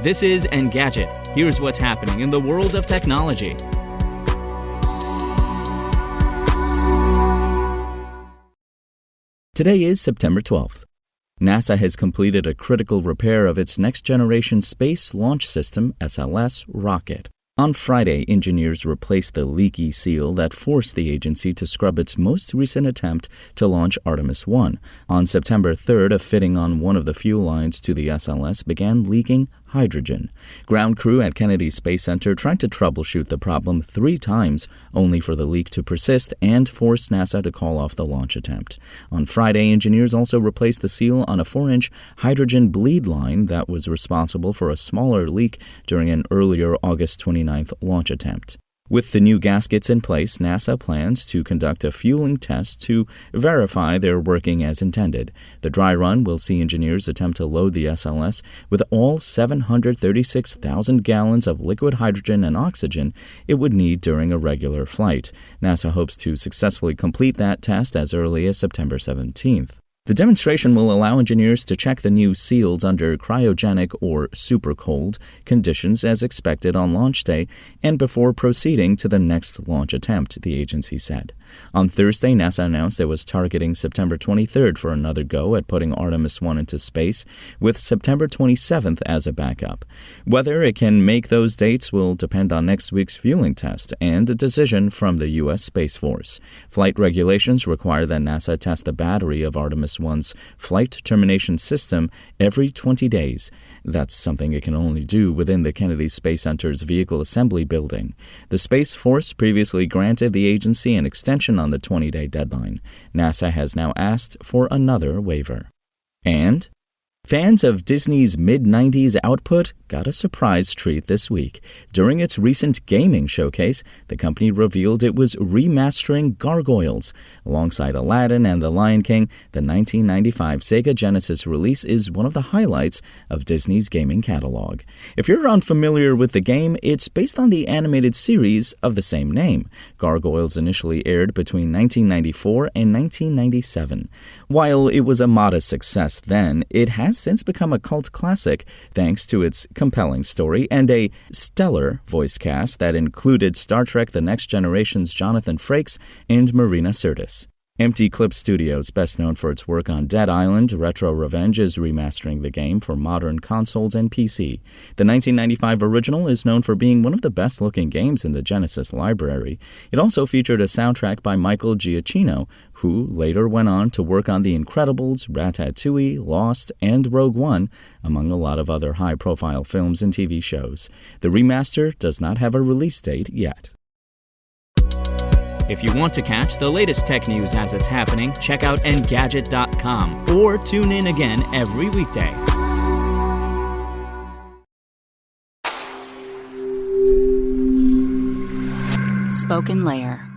This is Engadget. Here's what's happening in the world of technology. Today is September 12th. NASA has completed a critical repair of its next-generation Space Launch System (SLS) rocket. On Friday, engineers replaced the leaky seal that forced the agency to scrub its most recent attempt to launch Artemis 1. On September 3rd, a fitting on one of the fuel lines to the SLS began leaking hydrogen. Ground crew at Kennedy Space Center tried to troubleshoot the problem 3 times, only for the leak to persist and force NASA to call off the launch attempt. On Friday, engineers also replaced the seal on a 4-inch hydrogen bleed line that was responsible for a smaller leak during an earlier August 29th launch attempt. With the new gaskets in place, NASA plans to conduct a fueling test to verify they're working as intended. The dry run will see engineers attempt to load the SLS with all 736,000 gallons of liquid hydrogen and oxygen it would need during a regular flight. NASA hopes to successfully complete that test as early as September 17th. The demonstration will allow engineers to check the new seals under cryogenic or super cold conditions as expected on launch day and before proceeding to the next launch attempt, the agency said. On Thursday, NASA announced it was targeting September 23rd for another go at putting Artemis 1 into space, with September 27th as a backup. Whether it can make those dates will depend on next week's fueling test and a decision from the U.S. Space Force. Flight regulations require that NASA test the battery of Artemis 1's flight termination system every 20 days. That's something it can only do within the Kennedy Space Center's Vehicle Assembly Building. The Space Force previously granted the agency an extension on the 20-day deadline. NASA has now asked for another waiver. And fans of Disney's mid-90s output got a surprise treat this week. During its recent gaming showcase, the company revealed it was remastering Gargoyles. Alongside Aladdin and The Lion King, the 1995 Sega Genesis release is one of the highlights of Disney's gaming catalog. If you're unfamiliar with the game, it's based on the animated series of the same name. Gargoyles initially aired between 1994 and 1997. While it was a modest success then, it has since become a cult classic thanks to its compelling story and a stellar voice cast that included Star Trek The Next Generation's Jonathan Frakes and Marina Sirtis. Empty Clip Studios, best known for its work on Dead Island, Retro Revenge is remastering the game for modern consoles and PC. The 1995 original is known for being one of the best-looking games in the Genesis library. It also featured a soundtrack by Michael Giacchino, who later went on to work on The Incredibles, Ratatouille, Lost, and Rogue One, among a lot of other high-profile films and TV shows. The remaster does not have a release date yet. If you want to catch the latest tech news as it's happening, check out Engadget.com or tune in again every weekday. Spoken Layer.